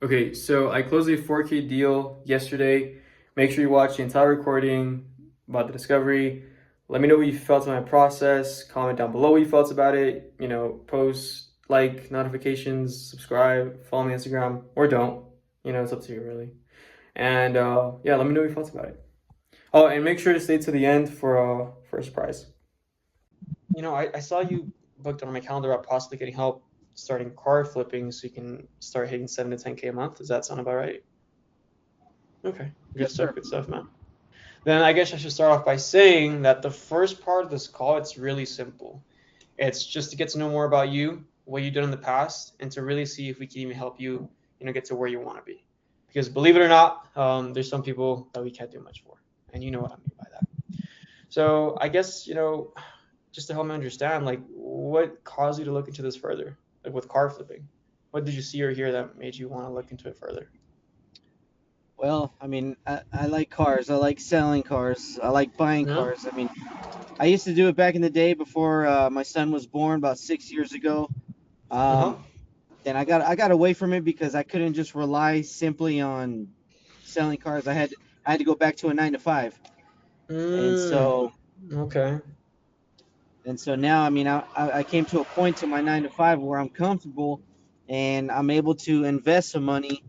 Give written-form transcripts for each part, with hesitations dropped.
Okay, so I closed a 4K deal yesterday. Make sure you watch the entire recording about the discovery. Let me know what you felt about my process. Comment down below what you felt about it. Post, like, notifications, subscribe, follow me on Instagram, or don't. It's up to you, really. And yeah, let me know what you felt about it. Oh, and make sure to stay to the end for a surprise. I saw you booked on my calendar about possibly getting help starting car flipping so you can start hitting 7 to 10K a month. Does that sound about right? Okay, Yes, sir. good stuff, man. Then I guess I should start off by saying that the first part of this call, it's really simple. It's just to get to know more about you, what you've done in the past, and to really see if we can even help you, get to where you want to be. Because believe it or not, there's some people that we can't do much for, and you know what I mean by that. So I guess, just to help me understand, like, what caused you to look into this further, like with car flipping? What did you see or hear that made you want to look into it further? Well, I mean, I like cars. I like selling cars. I like buying Yeah. cars. I mean, I used to do it back in the day before my son was born, about 6 years ago. Uh-huh. Um, then I got away from it because I couldn't just rely simply on selling cars. I had to go back to a 9 to 5, and Mm, so okay. now, I mean, I came to a point to my 9 to 5 where I'm comfortable, and I'm able to invest some money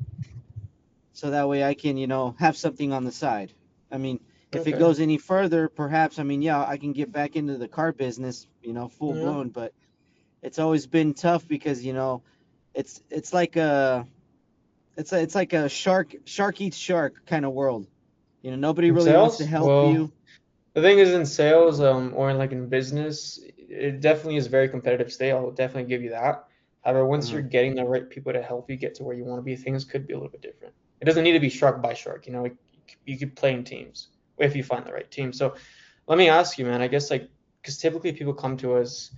so that way I can, have something on the side. I mean, if it Okay. goes any further, perhaps, I mean, yeah, I can get back into the car business, full Yeah. blown, but it's always been tough because, it's like a it's like a shark eats shark kind of world. Nobody In really wants to sales? help you. Well, the thing is in sales, or in like in business, it definitely is very competitive state. I'll definitely give you that. However, once Uh, you're getting the right people to help you get to where you want to be, things could be a little bit different. It doesn't need to be shark by shark, like, you could play in teams if you find the right team. So let me ask you, man, I guess like because typically people come to us,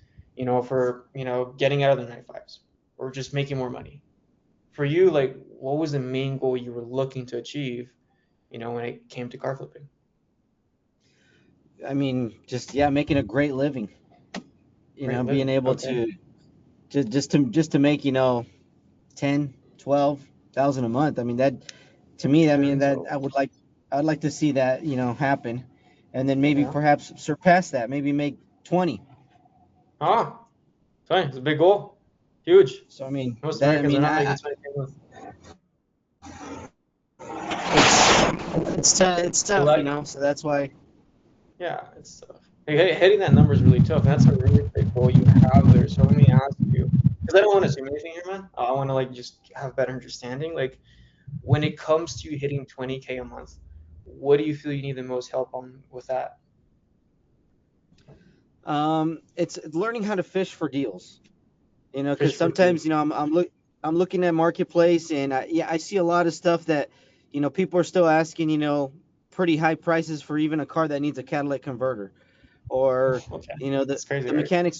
for getting out of their 9 to 5s or just making more money. For you, like what was the main goal you were looking to achieve, when it came to car flipping? I mean, just yeah, making a great living. Great Being living. able Okay. to make 10, 12,000 a month. I mean that to me. I mean 10, that 12. I'd like to see that happen, and then maybe Yeah. perhaps surpass that. Maybe make 20. Ah, fine. It's a big goal. Huge. So I mean Most that I Americans are mean not I making 20K a month. it's I tough, like, So that's why. yeah, it's tough. Like, hitting that number is really tough. That's a really big goal you have there. So let me ask you, because I don't want to assume anything here, man. I want to like just have better understanding. Like when it comes to hitting 20K a month, what do you feel you need the most help on with that? It's learning how to fish for deals. Because Fish for sometimes deals. I'm looking at marketplace, and I see a lot of stuff that people are still asking pretty high prices for even a car that needs a catalytic converter, or Okay, the that's crazy, the right? mechanic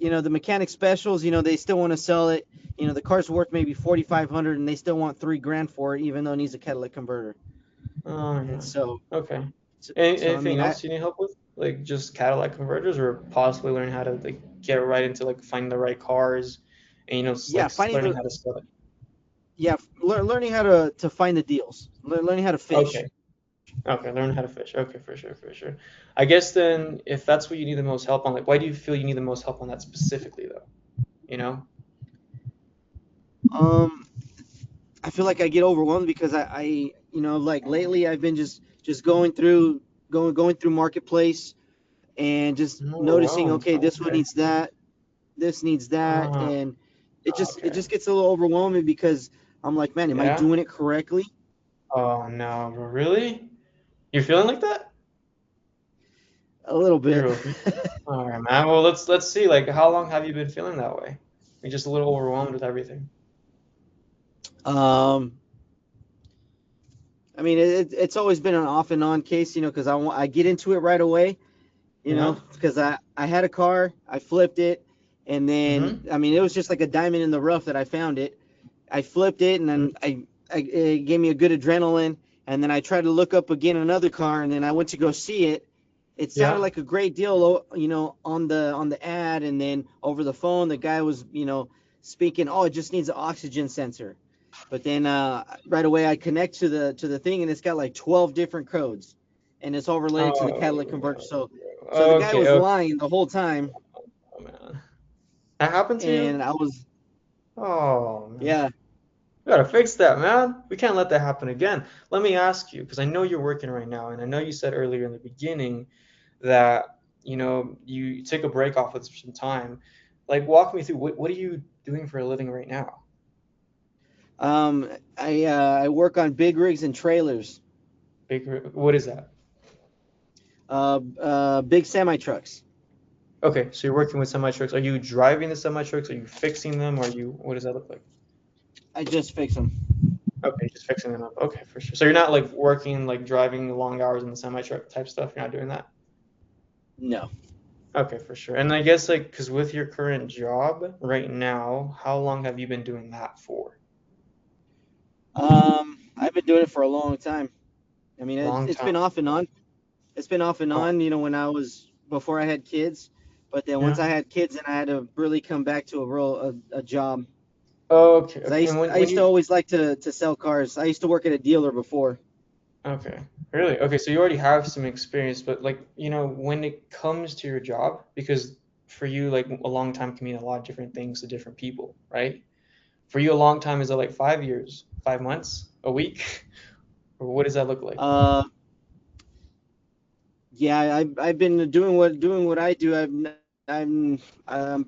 the mechanic specials. They still want to sell it. The car's worth maybe 4,500, and they still want 3 grand for it, even though it needs a catalytic converter. Oh And yeah. so Okay. so, I Anything mean else you need help with? Like just Cadillac converters, or possibly learning how to like get right into like finding the right cars, and yeah, finding learning the how to sell it. yeah learning how to find the deals, learning how to fish. Okay. Okay. Learn how to fish. Okay, for sure, for sure. I guess then, if that's what you need the most help on, like, why do you feel you need the most help on that specifically, though? You know? um I feel like I get overwhelmed because like lately I've been just going through marketplace, and just Oh noticing, wow. okay, this one Okay. needs that, this needs that, Ah. and it just Okay. gets a little overwhelming because I'm like, man, am I Yeah. doing it correctly? Oh no. Really? You're feeling like that? A little bit. You're all right, man. Well, let's see. Like, how long have you been feeling that way? You're just a little overwhelmed with everything. um I mean, it's always been an off and on case, because I get into it right away, Yeah. because I had a car, I flipped it, and then Mm-hmm. I mean, it was just like a diamond in the rough that I found it. I flipped it, and then it gave me a good adrenaline. And then I tried to look up again another car, and then I went to go see it. It sounded Yeah. like a great deal, on the ad, and then over the phone, the guy was, speaking. Oh, it just needs an oxygen sensor. But then right away I connect to the thing, and it's got like 12 different codes, and it's all related to the catalytic converter. Oh, So the guy okay, was okay, lying the whole time, oh, man. That happened to you? and I was Oh, man. yeah. We gotta fix that, man. We can't let that happen again. Let me ask you, because I know you're working right now, and I know you said earlier in the beginning that, you took a break off with some time. Like, walk me through what are you doing for a living right now? I work on big rigs and trailers, What is that? big semi trucks. Okay, so you're working with semi trucks. Are you driving the semi trucks? Are you fixing them? What does that look like? I just fix them. Okay, just fixing them up. Okay, for sure. So you're not like working, like driving long hours in the semi truck type stuff. You're not doing that. No. Okay, for sure. And I guess like, because with your current job right now, how long have you been doing that for? I've been doing it for a long time. I mean, Long it's time. been off and on. It's been off and Oh, on, when I was before I had kids. But then once yeah. I had kids, then I had to really come back to a job. Okay, 'Cause okay. And I when used to you always like to sell cars. I used to work at a dealer before. okay, really? Okay, so you already have some experience, but like, when it comes to your job, because for you, like a long time can mean a lot of different things to different people, right? For you, a long time is it like 5 years, 5 months, a week, or what does that look like? Uh, yeah, I've been doing what I do. I'm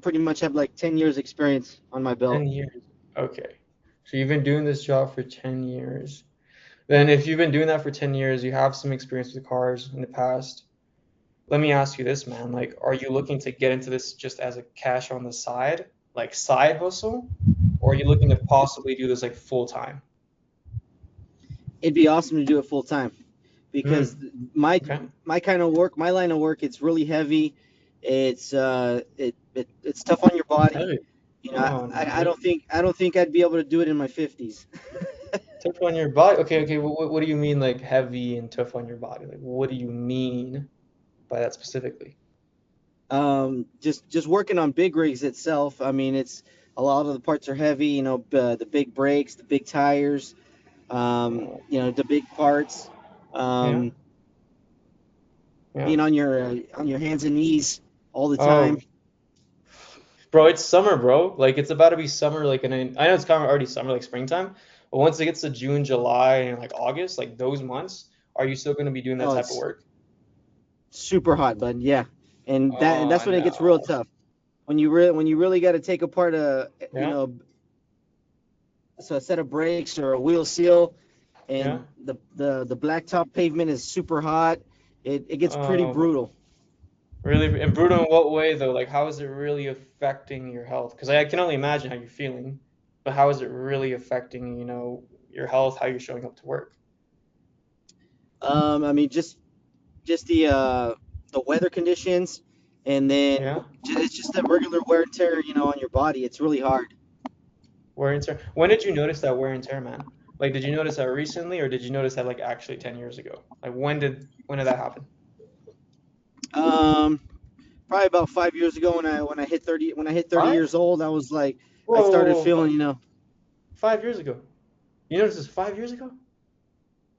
pretty much have like 10 years experience on my belt. 10 years. Okay. So you've been doing this job for 10 years. Then if you've been doing that for 10 years, you have some experience with cars in the past. Let me ask you this, man. Like, are you looking to get into this just as a cash on the side, like side hustle, or are you looking to possibly do this like full time? It'd be awesome to do it full time because Hmm. my Okay. my kind of work, my line of work, it's really heavy. It's tough on your body. Heavy. Oh no, really? I don't think I'd be able to do it in my 50s. Tough on your body? Okay, okay. What do you mean like heavy and tough on your body? Like, what do you mean by that specifically? Just working on big rigs itself. I mean, it's a lot of the parts are heavy. The big brakes, the big tires. Oh, The big parts. yeah, Um, yeah. Being on your hands and knees all the time. Oh, bro, it's summer, bro. Like it's about to be summer. Like, and I know it's kind of already summer, like springtime. But once it gets to June, July, and like August, like those months, are you still going to be doing that Oh, type of it's work? super hot, bud. Yeah, and Oh that's when it gets real no. tough. When you really got to take apart Yeah, a set of brakes or a wheel seal, yeah. and the blacktop pavement is super hot. It gets pretty Oh, brutal. really? And brutal in what way though? Like, how is it really affecting your health? Because I can only imagine how you're feeling, but how is it really affecting, your health, how you're showing up to work? I mean, just the weather conditions, and then Yeah. it's just the regular wear and tear, on your body. It's really hard. Wear and tear. When did you notice that wear and tear, man? Like, did you notice that recently, or did you notice that like actually 10 years ago? Like, when did that happen? Um, Probably about 5 years ago when I hit 30 Five? years old, I was like, I Whoa, started whoa, whoa, feeling, 5 years ago. You noticed this 5 years ago?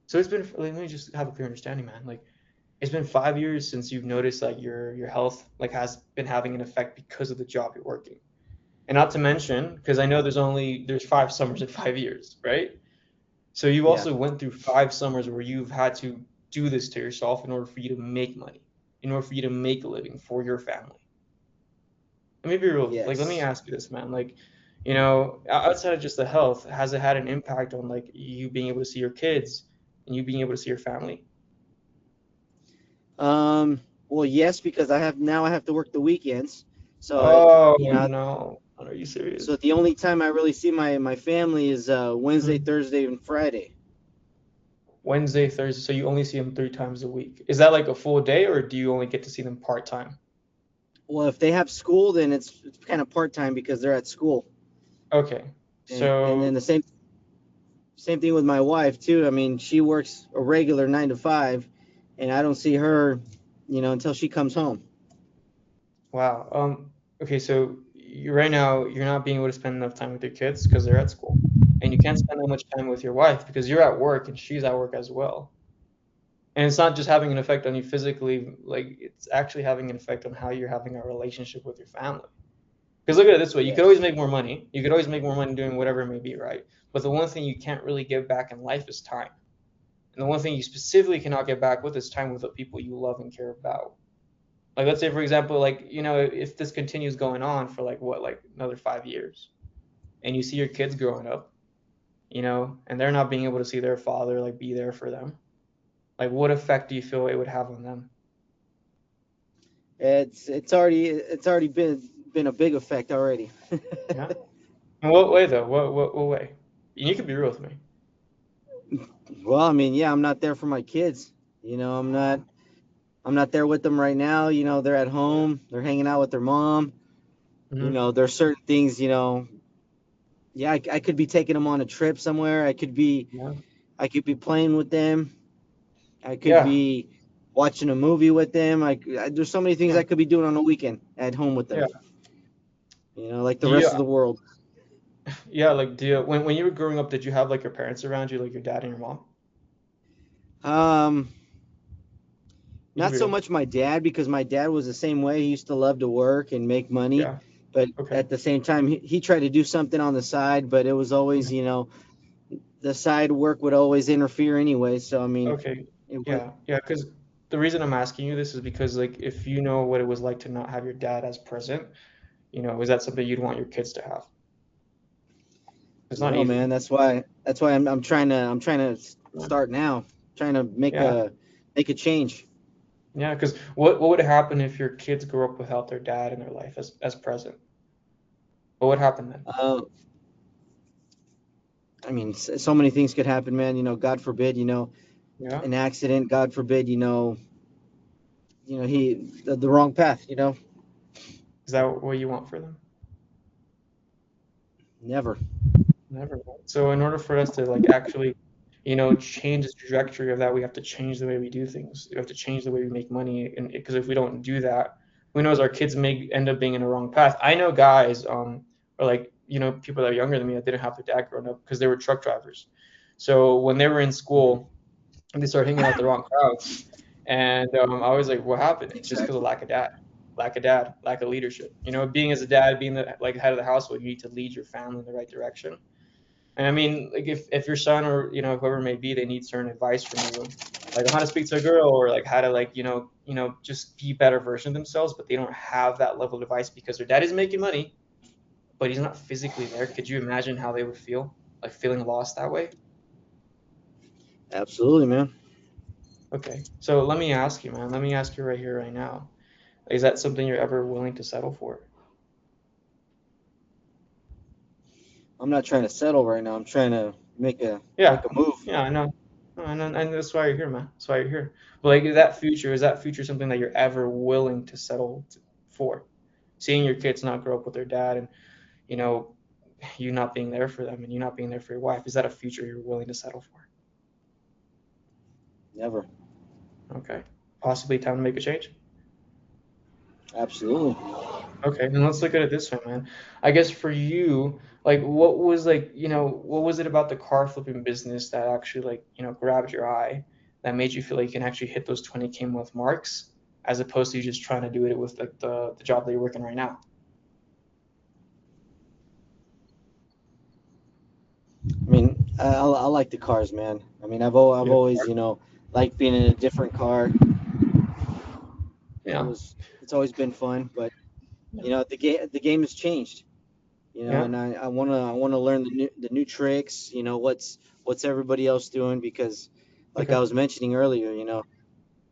So it's been. Let me just have a clear understanding, man. Like, it's been 5 years since you've noticed that your health like has been having an effect because of the job you're working. And not to mention, because I know there's 5 summers in 5 years, right? So you yeah. also went through 5 summers where you've had to do this to yourself in order for you to make money, in order for you to make a living for your family. Let me be real. Like, let me Yes. ask you this, man. Like, outside of just the health, has it had an impact on like you being able to see your kids and you being able to see your family? Well, yes, because I have to work the weekends. So Oh no. Are you so serious? the only time I really see my family is Wednesday, Hmm. Thursday, and Friday. Wednesday, Thursday. So you only see them 3 times a week. Is that like a full day, or do you only get to see them part time? Well, if they have school, then it's kind of part time because they're at school. Okay. And then So the same thing with my wife too. I mean, she works a regular 9 to 5, and I don't see her, until she comes home. wow. Okay, so right now you're not being able to spend enough time with your kids because they're at school. and you can't spend that much time with your wife because you're at work and she's at work as well. And it's not just having an effect on you physically, like it's actually having an effect on how you're having a relationship with your family. Because look at it this way, you could always Yes. make more money. You could always make more money doing whatever it may be, right? But the one thing you can't really give back in life is time. And the one thing you specifically cannot get back with is time with the people you love and care about. Like let's say for example, like, if this continues going on for like what, like another 5 years, and you see your kids growing up, and they're not being able to see their father like be there for them. Like what effect do you feel it would have on them? It's already been a big effect already. Yeah. In what way though? What way? And you can be real with me. Well, I mean, yeah, I'm not there for my kids. I'm not there with them right now. They're at home. They're hanging out with their mom. Hmm. There's certain things. Yeah, I could be taking them on a trip somewhere. Yeah. I could be playing with them. I could Yeah. be watching a movie with them. There's so many things Yeah. I could be doing on the weekend at home with them. Yeah. Like Do the you rest of the world. yeah, like do you when you were growing up, did you have like your parents around you, like your dad and your mom? Um, You can Not be so real. much my dad because my dad was the same way. He used to love to work and make money, Yeah. but Okay. at the same time, he tried to do something on the side, but it was always, the side work would always interfere anyway. So I mean, Okay. it was Yeah. Yeah, because the reason I'm asking you this is because like if you know what it was like to not have your dad as present, is that something you'd want your kids to have? It's not no, man. easy. That's why I'm trying to start now, trying to Yeah. make a change. Yeah, because what would happen if your kids grew up without their dad in their life as present? What would happen then? Uh, I mean, so many things could happen, man. God forbid, Yeah. an accident. God forbid, the wrong path. Is that what you want for them? Never. Never. So in order for us to like actually, change the trajectory of that, we have to change the way we do things. We have to change the way we make money, and because if we don't do that, who knows? Our kids may end up being in the wrong path. I know guys, or like people that are younger than me that didn't have their dad growing up because they were truck drivers. So when they were in Mhm. school, they started hanging out with the wrong crowds, and I was like, what happened? It's just because of Exactly. lack of dad, lack of leadership. Being as a dad, being the like head of the household, you need to lead your family in the right direction. And I mean, like if your son or whoever it may be, they need certain advice from you, like on how to speak to a girl or like how to like just be a better version of themselves, but they don't have that level of advice because their dad is making money, but he's not physically there. Could you imagine how they would feel, like feeling lost that way? Absolutely, man. Okay, so let me ask you, man. Let me ask you right here, right now. Is that something you're ever willing to settle for? I'm not trying to settle right now. I'm trying to Yeah, make a move. yeah, I know. No, and that's why you're here, man. That's why you're here. But like that future, is that future something that you're ever willing to settle for? Seeing your kids not grow up with their dad and, you know, you not being there for them and you not being there for your wife, is that a future you're willing to settle for? Never. Okay. Possibly time to make a change? Absolutely. Okay, and let's look at it this way, man. I guess for you, like what was like, what was it about the car flipping business that actually like, grabbed your eye that made you feel like you can actually hit those 20K month marks as opposed to you just trying to do it with like the job that you're working right now? I mean, I like the cars, man. I mean, I've You know, always, liked being in a different car. yeah, It's always been fun, but yeah, the game has changed. yeah, And I wanna learn the new tricks. What's everybody else doing because, like I okay, was mentioning earlier,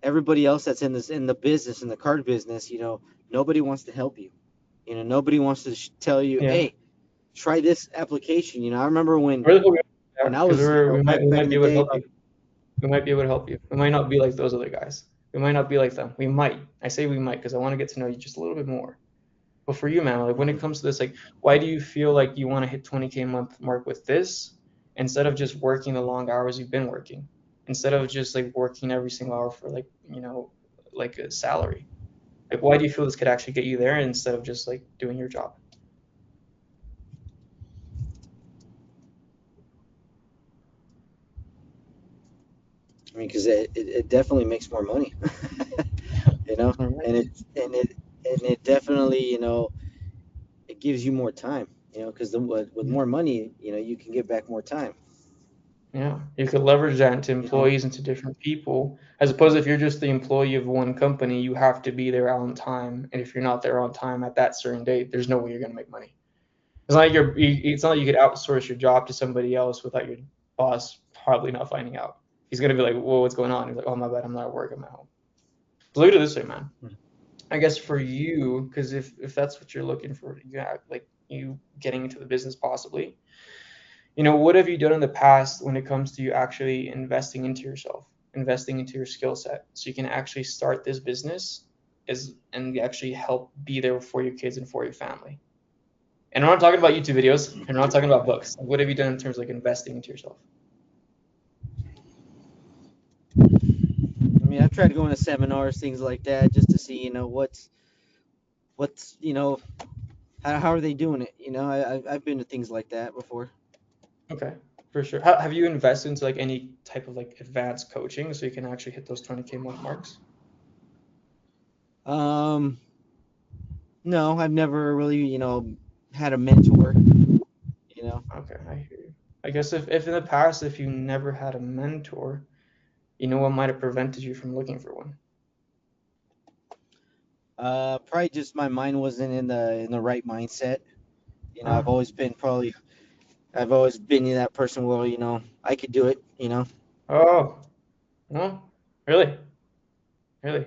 everybody else that's in the business in the card business, nobody wants to help you. Nobody wants to tell you, yeah. hey, try this application. I remember Really hope when I because was, we might back in be the able to day. help you. We might be able to help you. We might not be like those other guys. We might not be like them. We might. I say we might because I want to get to know you just a little bit more. But for you, man, like when it Mhm. comes to this, like why do you feel like you want to hit 20K month mark with this instead of just working the long hours you've been working? Instead of just like working every single hour for like, like a salary? Like why do you feel this could actually get you there instead of just like doing your job? I mean, because it definitely makes more money, you know, All right. and it definitely, you know, it gives you more time, you know, because with Yeah. more money, you know, you can get back more time, Yeah. You could leverage that into you know. employees, into different people, as opposed to if you're just the employee of one company, you have to be there on time. And if you're not there on time at that certain date, there's no way you're going to make money. It's not like you could outsource your job to somebody else without your boss probably not finding out. He's gonna be like, "Well, what's going on?" He's like, "Oh, my bad, I'm not at work, I'm at home." So look at it this way, man. I guess for you, because if that's what you're looking for, you have like you getting into the business possibly. What have you done in the past when it comes to you actually investing into yourself, investing into your skill set, so you can actually start this business and actually help be there for your kids and for your family? And I'm not talking about YouTube videos, and I'm not talking about books. Like, what have you done in terms of like investing into yourself? I mean, I've tried going to seminars, things like that, just to see, you know, what's you know, how are they doing it? You know, I've been to things like that before. Okay, for sure. Have you invested into like any type of like advanced coaching so you can actually hit those 20K month marks? Um, no, I've never really, you know, had a mentor. You know, Okay, I hear you. I guess if in the past, if you never had a mentor, what might have prevented you from looking for one? probably just my mind wasn't in the right mindset. You know, Ah, I've always been that person where, you know, I could do it. You know. oh, no, really, really.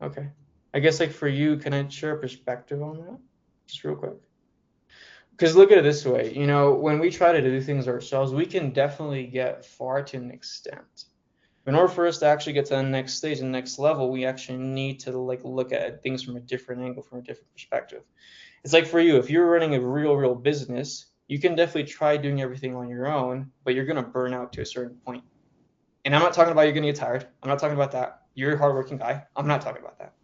Okay. I guess like for you, can I share a perspective on that? Just real quick. Because look at it this way, when we try to do things ourselves, we can definitely get far to an extent. In order for us to actually get to the next stage and next level, we actually need to like look at things from a different angle, from a different perspective. It's like for you, if you're running a real business, you can definitely try doing everything on your own, but you're gonna burn out to a certain point. And I'm not talking about you're gonna get tired. I'm not talking about that. You're a hardworking guy. I'm not talking about that.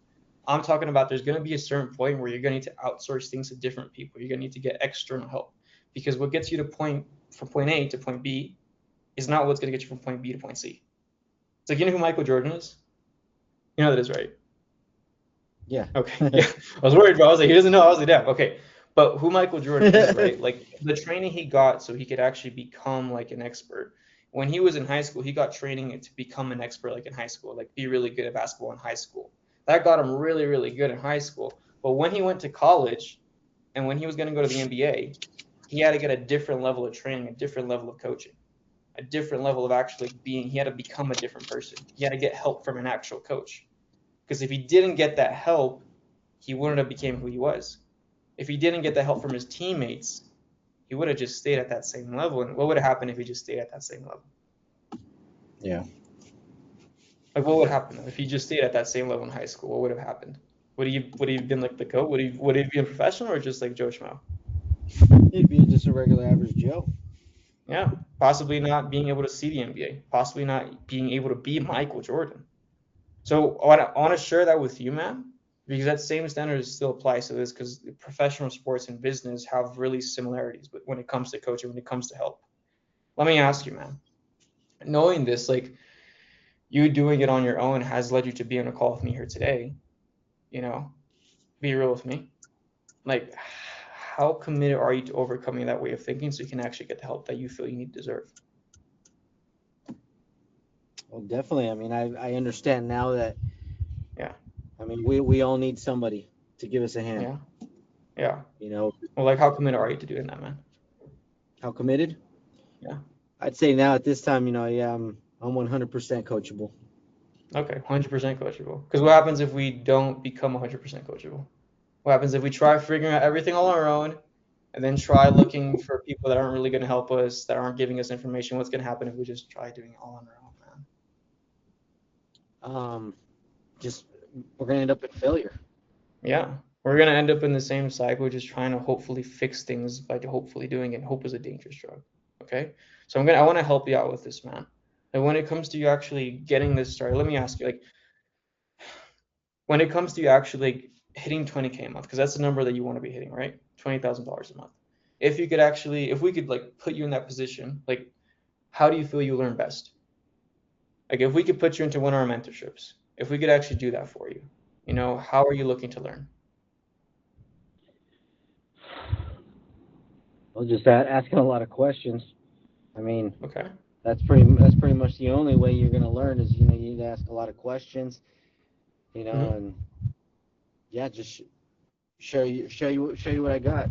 I'm talking about there's going to be a certain point where you're going to need to outsource things to different people. You're going to need to get external help because what gets you to from point A to point B is not what's going to get you from point B to point C. It's like, you know who Michael Jordan is? You know that is, right? Yeah. Okay. Yeah. I was worried, bro. I was like, he doesn't know. I was like, damn. Okay. But who Michael Jordan is, right? Like the training he got so he could actually become like an expert. When he was in high school, he got training to become an expert like in high school, like be really good at basketball in high school. That got him really good in high school. But when he went to college and when he was going to go to the NBA, he had to get a different level of training, a different level of coaching, a different level of actually he had to become a different person. He had to get help from an actual coach. Because if he didn't get that help, he wouldn't have became who he was. If he didn't get the help from his teammates, he would have just stayed at that same level. And what would have happened if he just stayed at that same level? Yeah. Like, what would happen if he just stayed at that same level in high school? What would have happened? Would he have been like the coach? Would he be a professional or just like Joe Schmo? He'd be just a regular average Joe. Yeah, possibly not being able to see the NBA, possibly not being able to be Michael Jordan. So I want to share that with you, man, because that same standard still applies to this because professional sports and business have really similarities when it comes to coaching, when it comes to help. Let me ask you, man, knowing this, like you doing it on your own has led you to be on a call with me here today, you know, be real with me. Like, how committed are you to overcoming that way of thinking so you can actually get the help that you feel you need to deserve? Well, definitely. I mean, I understand now that, Yeah, I mean, we all need somebody to give us a hand. yeah, yeah. You know, Well, like, how committed are you to doing that, man? how committed? Yeah. I'd say now at this time, you know, yeah, I'm 100% coachable. Okay, 100% coachable. Because what happens if we don't become 100% coachable? What happens if we try figuring out everything all on our own and then try looking for people that aren't really going to help us, that aren't giving us information? What's going to happen if we just try doing it all on our own, man? Um, just we're gonna end up in failure. Yeah, we're going to end up in the same cycle, just trying to hopefully fix things by hopefully doing it. Hope is a dangerous drug. Okay, so I want to help you out with this, man. And when it comes to you actually getting this started, let me ask you, like, when it comes to you actually like, hitting 20K a month, because that's the number that you want to be hitting, right? $20,000 a month. If we could like put you in that position, like, how do you feel you learn best? Like if we could put you into one of our mentorships, if we could actually do that for you, how are you looking to learn? Well, just asking a lot of questions. I mean, Okay. that's pretty much the only way you're gonna learn is you need to ask a lot of questions, Hmm. and yeah, just show you what I got.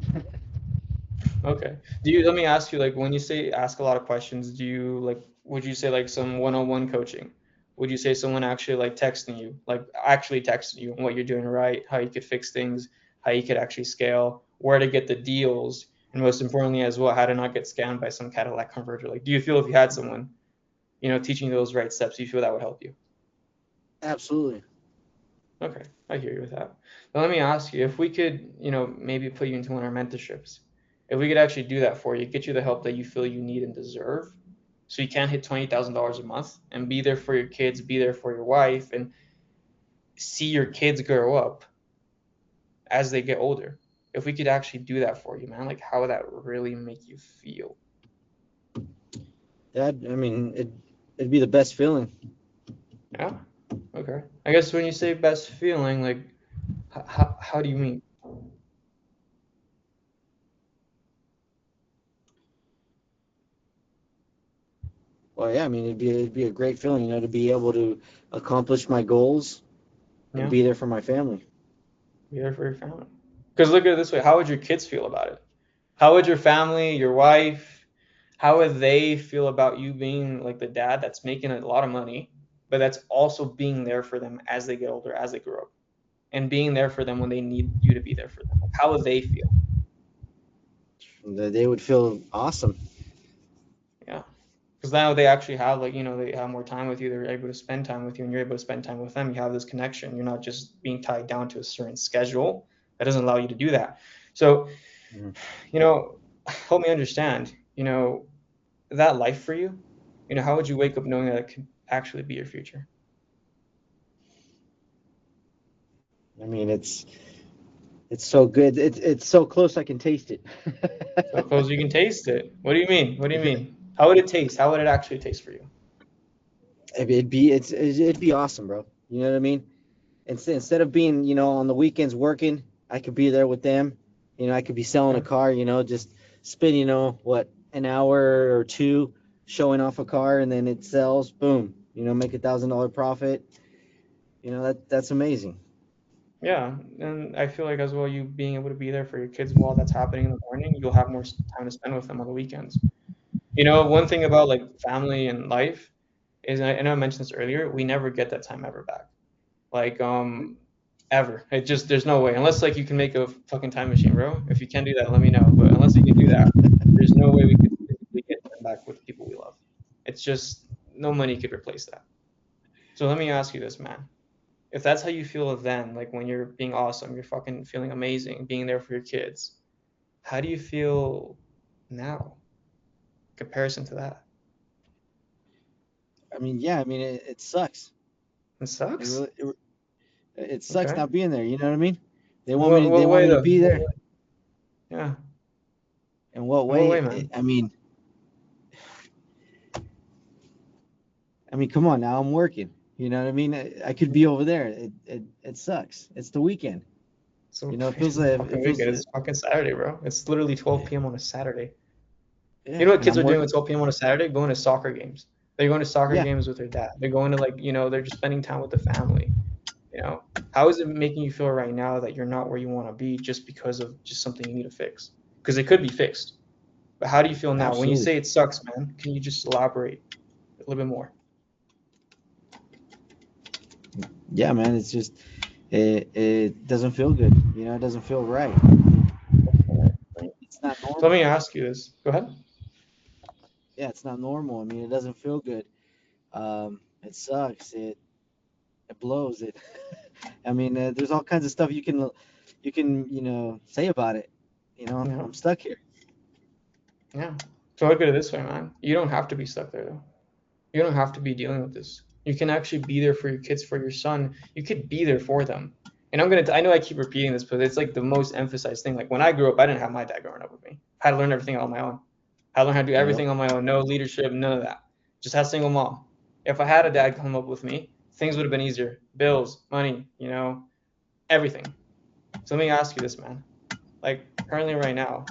Okay. Let me ask you, like, when you say ask a lot of questions, would you say like some one-on-one coaching? Would you say someone actually like texting you, like actually texting you on what you're doing right, how you could fix things, how you could actually scale, where to get the deals, and most importantly as well, how to not get scammed by some Cadillac converter? Like, do you feel if you had someone, teaching you those right steps, you feel that would help you? Absolutely. Okay, I hear you with that. Now let me ask you, if we could, maybe put you into one of our mentorships, if we could actually do that for you, get you the help that you feel you need and deserve, so you can hit $20,000 a month and be there for your kids, be there for your wife, and see your kids grow up as they get older. If we could actually do that for you, man, like how would that really make you feel? I mean, it'd be the best feeling. Yeah. Okay. I guess when you say best feeling, like how do you mean? Well, yeah, I mean, it'd be a great feeling, to be able to accomplish my goals and Yeah. be there for my family. Be there for your family. Because look at it this way, how would your kids feel about it? How would your family, your wife, how would they feel about you being like the dad that's making a lot of money, but that's also being there for them as they get older, as they grow up, and being there for them when they need you to be there for them? Like, how would they feel? They would feel awesome. Yeah. Because now they actually have they have more time with you. They're able to spend time with you, and you're able to spend time with them. You have this connection. You're not just being tied down to a certain schedule that doesn't allow you to do that. So, Mhm. you know, help me understand. That life for you, how would you wake up knowing that it could actually be your future? I mean, it's so good. It's so close I can taste it. So close you can taste it. What do you mean? What do you mean? How would it taste? How would it actually taste for you? It'd be awesome, bro. You know what I mean? Instead of being, on the weekends working, I could be there with them. I could be selling a Yeah. car. Just spend, what, an hour or two showing off a car, and then it sells. Boom. Make $1,000 profit. That's amazing. Yeah, and I feel like as well, you being able to be there for your kids while that's happening in the morning, you'll have more time to spend with them on the weekends. One thing about like family and life is, I know I mentioned this earlier, we never get that time ever back. Like, ever. It just, there's no way. Unless like you can make a fucking time machine, bro. If you can do that, let me know. But unless you can do that, there's no way we could physically get them back with the people we love. It's just no money could replace that. So let me ask you this, man. If that's how you feel then, like when you're being awesome, you're fucking feeling amazing, being there for your kids, how do you feel now in comparison to that? I mean, yeah. I mean, it sucks. It It sucks? really, it sucks Okay. not being there. You know what I mean? They In want me what to. They what want way me to though? be there. Yeah. In what In what way? way, man? I mean, come on now. I'm working. You know what I mean? I could be over there. It sucks. It's the weekend. So It it feels isn't like fucking it feels. weekend. It's fucking Saturday, bro. It's literally 12 p.m. on a Saturday. You Yeah, know what and kids I'm are doing working. at 12 p.m. on a Saturday? Going to soccer games. They're going to soccer Yeah, games with their dad. They're going to like, they're just spending time with the family. How is it making you feel right now that you're not where you want to be just because of just something you need to fix? Because it could be fixed. But how do you feel now? When you absolutely. say it sucks, man, can you just elaborate a little bit more? Yeah, man. It's just it doesn't feel good. It doesn't feel right. It's not So let normal. me ask you this. Go ahead. Yeah, it's not normal. I mean, it doesn't feel good. It sucks. It blows. I mean, there's all kinds of stuff you can say about it. Yeah. I'm stuck here. Yeah. So look at it this way, man. You don't have to be stuck there though. You don't have to be dealing with this. You can actually be there for your kids, for your son. You could be there for them. And I know I keep repeating this, but it's like the most emphasized thing. Like when I grew up, I didn't have my dad growing up with me. I had to learn everything on my own. I learned how to do Yep. everything on my own. No leadership, none of that. Just had a single mom. If I had a dad come up with me, things would have been easier. Bills, money, everything. So let me ask you this, man. Like currently right now,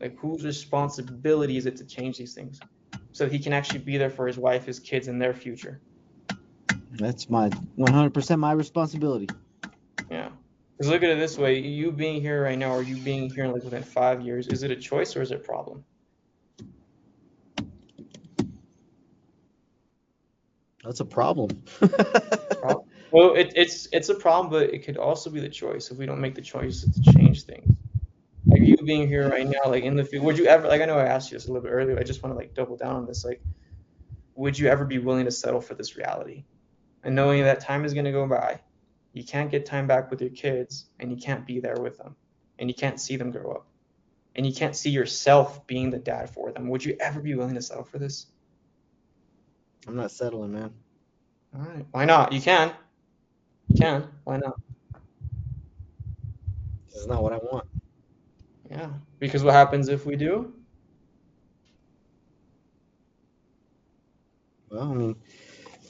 like whose responsibility is it to change these things so he can actually be there for his wife, his kids, and their future? That's my 100% my responsibility. Yeah. Because look at it this way, you being here right now or you being here like within 5 years, is it a choice or is it a problem? That's a problem. Problem. Well, it's a problem, but it could also be the choice if we don't make the choice to change things. Like you being here right now, like in the field, would you ever, like I know I asked you this a little bit earlier, I just want to like double down on this. Like, would you ever be willing to settle for this reality? And knowing that time is going to go by, you can't get time back with your kids, and you can't be there with them, and you can't see them grow up, and you can't see yourself being the dad for them. Would you ever be willing to settle for this? I'm not settling, man. All right. Why not? You can. You can. Why not? This is not what I want. Yeah. Because what happens if we do? Well, I mean,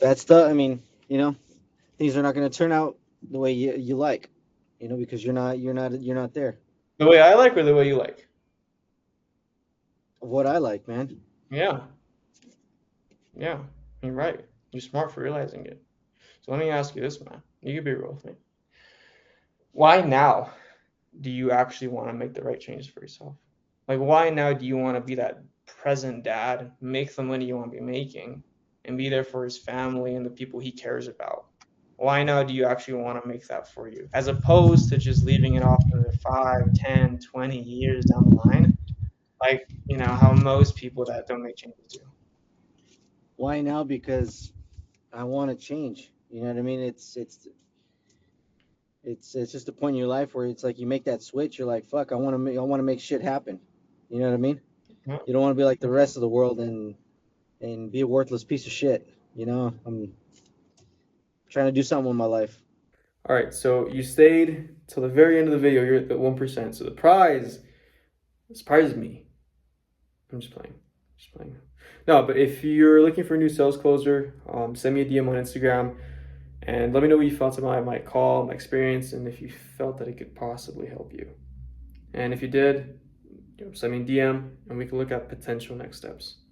that's the. I mean, you know, things are not going to turn out the way you like. Because you're not there. The way I like or the way you like? What I like, man. Yeah. Yeah. You're right. You're smart for realizing it. So let me ask you this, man. You can be real with me. Why now do you actually want to make the right changes for yourself? Like, why now do you want to be that present dad, make the money you want to be making, and be there for his family and the people he cares about? Why now do you actually want to make that for you? As opposed to just leaving it off to 5, 10, 20 years down the line, like, how most people that don't make changes do. Why now? Because I want to change. You know what I mean? It's just a point in your life where it's like you make that switch. You're like, fuck, I want to make shit happen. You know what I mean? Yeah. You don't want to be like the rest of the world and be a worthless piece of shit. I'm trying to do something with my life. All right, so you stayed till the very end of the video. You're at the 1%. So the prize is me. I'm just playing. Just playing. No, but if you're looking for a new sales closer, send me a DM on Instagram and let me know what you felt about my call, my experience, and if you felt that it could possibly help you. And if you did, send me a DM and we can look at potential next steps.